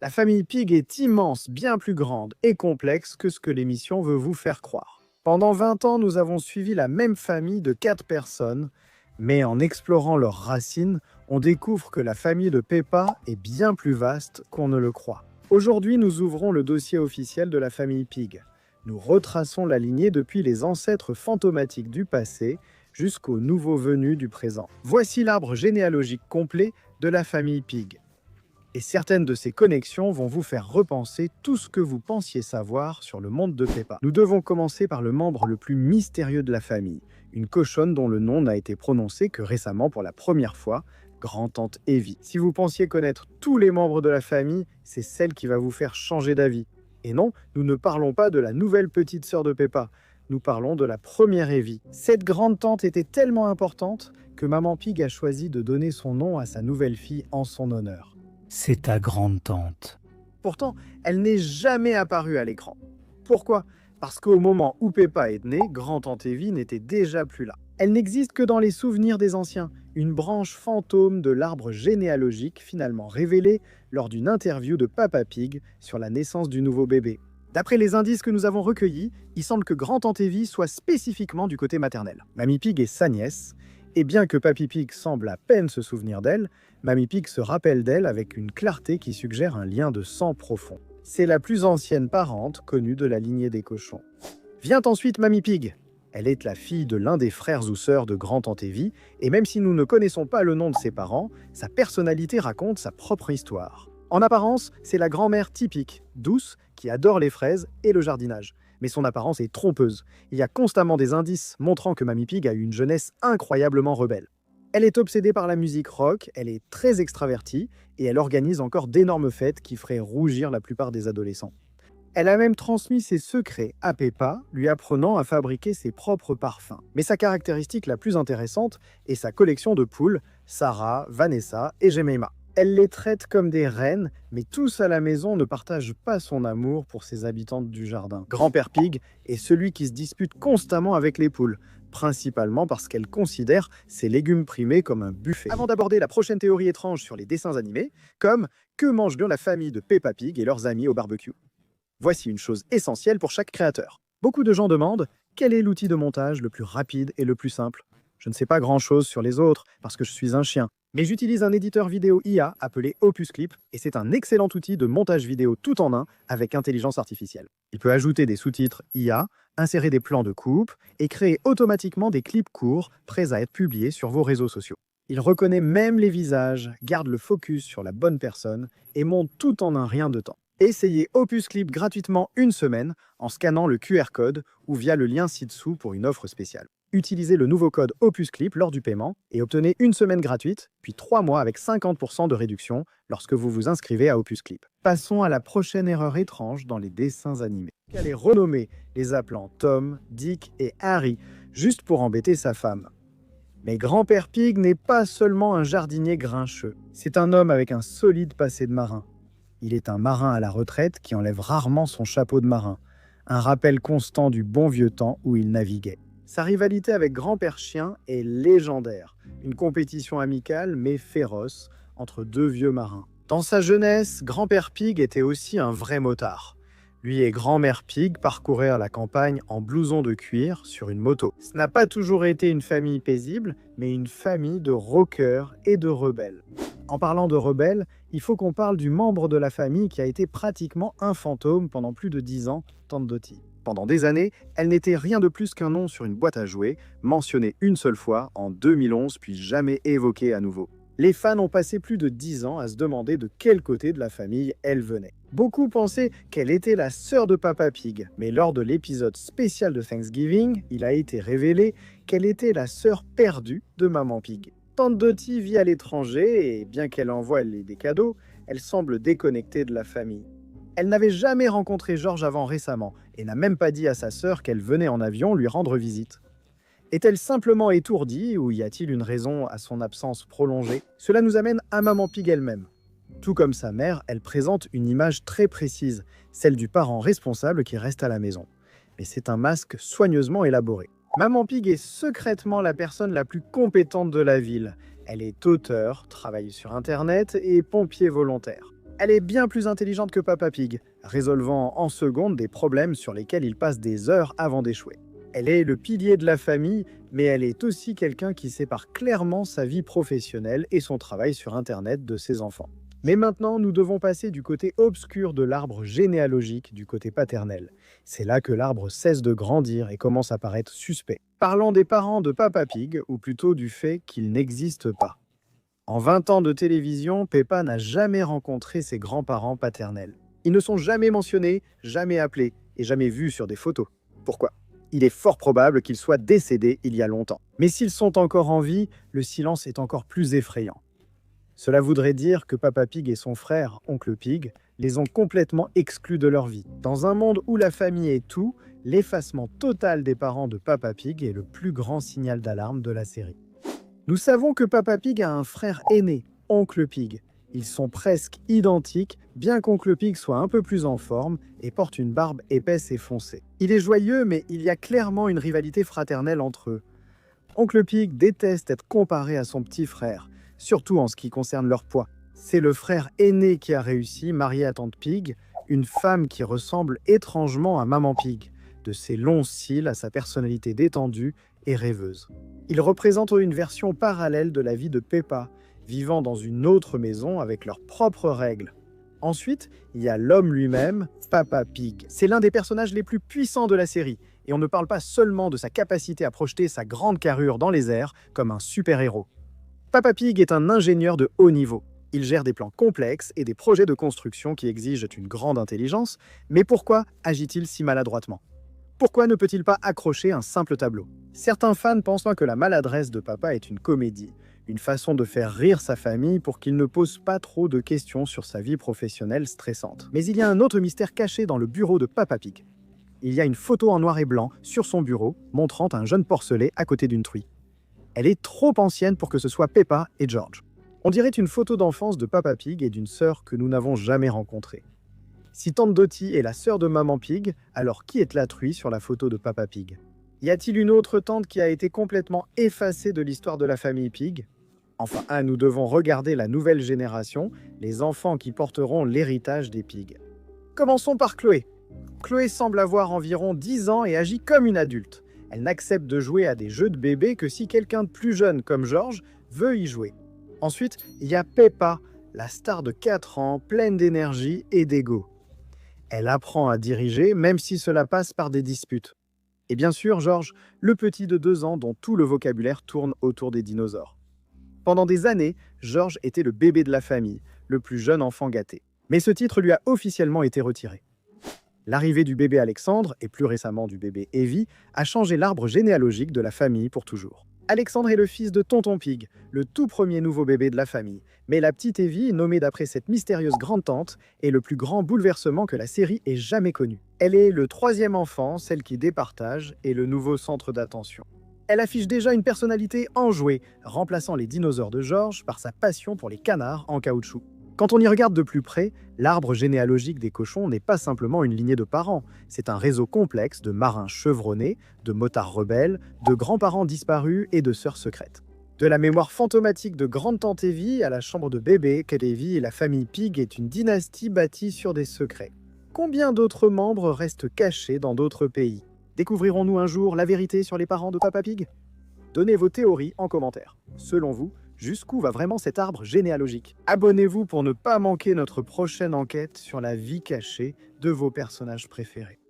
La famille Pig est immense, bien plus grande et complexe que ce que l'émission veut vous faire croire. Pendant 20 ans, nous avons suivi la même famille de 4 personnes, mais en explorant leurs racines, on découvre que la famille de Peppa est bien plus vaste qu'on ne le croit. Aujourd'hui, nous ouvrons le dossier officiel de la famille Pig. Nous retraçons la lignée depuis les ancêtres fantomatiques du passé jusqu'aux nouveaux venus du présent. Voici l'arbre généalogique complet de la famille Pig. Et certaines de ces connexions vont vous faire repenser tout ce que vous pensiez savoir sur le monde de Peppa. Nous devons commencer par le membre le plus mystérieux de la famille, une cochonne dont le nom n'a été prononcé que récemment pour la première fois, grand-tante Evie. Si vous pensiez connaître tous les membres de la famille, c'est celle qui va vous faire changer d'avis. Et non, nous ne parlons pas de la nouvelle petite sœur de Peppa, nous parlons de la première Evie. Cette grande-tante était tellement importante que Maman Pig a choisi de donner son nom à sa nouvelle fille en son honneur. C'est ta grande-tante. Pourtant, elle n'est jamais apparue à l'écran. Pourquoi? Parce qu'au moment où Peppa est née, grand-tante Evie n'était déjà plus là. Elle n'existe que dans les souvenirs des anciens, une branche fantôme de l'arbre généalogique finalement révélée lors d'une interview de Papa Pig sur la naissance du nouveau bébé. D'après les indices que nous avons recueillis, il semble que grand-tante Evie soit spécifiquement du côté maternel. Mamie Pig est sa nièce, et bien que Papy Pig semble à peine se souvenir d'elle, Mamie Pig se rappelle d'elle avec une clarté qui suggère un lien de sang profond. C'est la plus ancienne parente connue de la lignée des cochons. Vient ensuite Mamie Pig. Elle est la fille de l'un des frères ou sœurs de grand-tante Evie, et même si nous ne connaissons pas le nom de ses parents, sa personnalité raconte sa propre histoire. En apparence, c'est la grand-mère typique, douce, qui adore les fraises et le jardinage. Mais son apparence est trompeuse. Il y a constamment des indices montrant que Mamie Pig a eu une jeunesse incroyablement rebelle. Elle est obsédée par la musique rock, elle est très extravertie, et elle organise encore d'énormes fêtes qui feraient rougir la plupart des adolescents. Elle a même transmis ses secrets à Peppa, lui apprenant à fabriquer ses propres parfums. Mais sa caractéristique la plus intéressante est sa collection de poules, Sarah, Vanessa et Jemima. Elle les traite comme des reines, mais tous à la maison ne partagent pas son amour pour ses habitantes du jardin. Grand-père Pig est celui qui se dispute constamment avec les poules, principalement parce qu'elle considère ses légumes primés comme un buffet. Avant d'aborder la prochaine théorie étrange sur les dessins animés, comme que mange bien la famille de Peppa Pig et leurs amis au barbecue. Voici une chose essentielle pour chaque créateur. Beaucoup de gens demandent quel est l'outil de montage le plus rapide et le plus simple. Je ne sais pas grand-chose sur les autres parce que je suis un chien. Mais j'utilise un éditeur vidéo IA appelé Opus Clip et c'est un excellent outil de montage vidéo tout en un avec intelligence artificielle. Il peut ajouter des sous-titres IA, insérer des plans de coupe et créer automatiquement des clips courts prêts à être publiés sur vos réseaux sociaux. Il reconnaît même les visages, garde le focus sur la bonne personne et monte tout en un rien de temps. Essayez Opus Clip gratuitement une semaine en scannant le QR code ou via le lien ci-dessous pour une offre spéciale. Utilisez le nouveau code Opus Clip lors du paiement et obtenez une semaine gratuite, puis 3 mois avec 50% de réduction lorsque vous vous inscrivez à Opus Clip. Passons à la prochaine erreur étrange dans les dessins animés. Elle est renommée, les appelant Tom, Dick et Harry, juste pour embêter sa femme. Mais Grand-père Pig n'est pas seulement un jardinier grincheux, c'est un homme avec un solide passé de marin. Il est un marin à la retraite qui enlève rarement son chapeau de marin, un rappel constant du bon vieux temps où il naviguait. Sa rivalité avec Grand-père Chien est légendaire, une compétition amicale mais féroce entre deux vieux marins. Dans sa jeunesse, Grand-père Pig était aussi un vrai motard. Lui et Grand-mère Pig parcoururent la campagne en blouson de cuir sur une moto. Ce n'a pas toujours été une famille paisible, mais une famille de rockers et de rebelles. En parlant de rebelles, il faut qu'on parle du membre de la famille qui a été pratiquement un fantôme pendant plus de 10 ans, Tante Dottie. Pendant des années, elle n'était rien de plus qu'un nom sur une boîte à jouets, mentionné une seule fois en 2011 puis jamais évoqué à nouveau. Les fans ont passé plus de 10 ans à se demander de quel côté de la famille elle venait. Beaucoup pensaient qu'elle était la sœur de Papa Pig, mais lors de l'épisode spécial de Thanksgiving, il a été révélé qu'elle était la sœur perdue de Maman Pig. Tante Dottie vit à l'étranger et bien qu'elle envoie des cadeaux, elle semble déconnectée de la famille. Elle n'avait jamais rencontré George avant récemment et n'a même pas dit à sa sœur qu'elle venait en avion lui rendre visite. Est-elle simplement étourdie ou y a-t-il une raison à son absence prolongée? Cela nous amène à Maman Pig elle-même. Tout comme sa mère, elle présente une image très précise, celle du parent responsable qui reste à la maison. Mais c'est un masque soigneusement élaboré. Maman Pig est secrètement la personne la plus compétente de la ville. Elle est auteure, travaille sur Internet et pompier volontaire. Elle est bien plus intelligente que Peppa Pig, résolvant en secondes des problèmes sur lesquels il passe des heures avant d'échouer. Elle est le pilier de la famille, mais elle est aussi quelqu'un qui sépare clairement sa vie professionnelle et son travail sur Internet de ses enfants. Mais maintenant, nous devons passer du côté obscur de l'arbre généalogique, du côté paternel. C'est là que l'arbre cesse de grandir et commence à paraître suspect. Parlons des parents de Peppa Pig, ou plutôt du fait qu'ils n'existent pas. En 20 ans de télévision, Peppa n'a jamais rencontré ses grands-parents paternels. Ils ne sont jamais mentionnés, jamais appelés et jamais vus sur des photos. Pourquoi ? Il est fort probable qu'ils soient décédés il y a longtemps. Mais s'ils sont encore en vie, le silence est encore plus effrayant. Cela voudrait dire que Peppa Pig et son frère, Oncle Pig, les ont complètement exclus de leur vie. Dans un monde où la famille est tout, l'effacement total des parents de Peppa Pig est le plus grand signal d'alarme de la série. Nous savons que Peppa Pig a un frère aîné, Oncle Pig. Ils sont presque identiques, bien qu'Oncle Pig soit un peu plus en forme et porte une barbe épaisse et foncée. Il est joyeux, mais il y a clairement une rivalité fraternelle entre eux. Oncle Pig déteste être comparé à son petit frère, surtout en ce qui concerne leur poids. C'est le frère aîné qui a réussi, marié à Tante Pig, une femme qui ressemble étrangement à Maman Pig, de ses longs cils à sa personnalité détendue et rêveuse. Ils représentent une version parallèle de la vie de Peppa, vivant dans une autre maison avec leurs propres règles. Ensuite, il y a l'homme lui-même, Peppa Pig. C'est l'un des personnages les plus puissants de la série, et on ne parle pas seulement de sa capacité à projeter sa grande carrure dans les airs comme un super-héros. Peppa Pig est un ingénieur de haut niveau. Il gère des plans complexes et des projets de construction qui exigent une grande intelligence, mais pourquoi agit-il si maladroitement ? Pourquoi ne peut-il pas accrocher un simple tableau ? Certains fans pensent que la maladresse de Peppa est une comédie, une façon de faire rire sa famille pour qu'il ne pose pas trop de questions sur sa vie professionnelle stressante. Mais il y a un autre mystère caché dans le bureau de Peppa Pig. Il y a une photo en noir et blanc sur son bureau montrant un jeune porcelet à côté d'une truie. Elle est trop ancienne pour que ce soit Peppa et George. On dirait une photo d'enfance de Peppa Pig et d'une sœur que nous n'avons jamais rencontrée. Si Tante Dottie est la sœur de Maman Pig, alors qui est la truie sur la photo de Peppa Pig ? Y a-t-il une autre tante qui a été complètement effacée de l'histoire de la famille Pig ? Enfin, nous devons regarder la nouvelle génération, les enfants qui porteront l'héritage des Pigs. Commençons par Chloé. Chloé semble avoir environ 10 ans et agit comme une adulte. Elle n'accepte de jouer à des jeux de bébé que si quelqu'un de plus jeune comme George veut y jouer. Ensuite, il y a Peppa, la star de 4 ans, pleine d'énergie et d'ego. Elle apprend à diriger, même si cela passe par des disputes. Et bien sûr, George, le petit de 2 ans dont tout le vocabulaire tourne autour des dinosaures. Pendant des années, George était le bébé de la famille, le plus jeune enfant gâté. Mais ce titre lui a officiellement été retiré. L'arrivée du bébé Alexandre, et plus récemment du bébé Evie, a changé l'arbre généalogique de la famille pour toujours. Alexandre est le fils de Tonton Pig, le tout premier nouveau bébé de la famille. Mais la petite Evie, nommée d'après cette mystérieuse grande-tante, est le plus grand bouleversement que la série ait jamais connu. Elle est le 3e enfant, celle qui départage, et le nouveau centre d'attention. Elle affiche déjà une personnalité enjouée, remplaçant les dinosaures de George par sa passion pour les canards en caoutchouc. Quand on y regarde de plus près, l'arbre généalogique des cochons n'est pas simplement une lignée de parents, c'est un réseau complexe de marins chevronnés, de motards rebelles, de grands-parents disparus et de sœurs secrètes. De la mémoire fantomatique de grande-tante Evie à la chambre de bébé qu'Evie et la famille Pig est une dynastie bâtie sur des secrets. Combien d'autres membres restent cachés dans d'autres pays ? Découvrirons-nous un jour la vérité sur les parents de Peppa Pig ? Donnez vos théories en commentaire. Selon vous, jusqu'où va vraiment cet arbre généalogique ? Abonnez-vous pour ne pas manquer notre prochaine enquête sur la vie cachée de vos personnages préférés.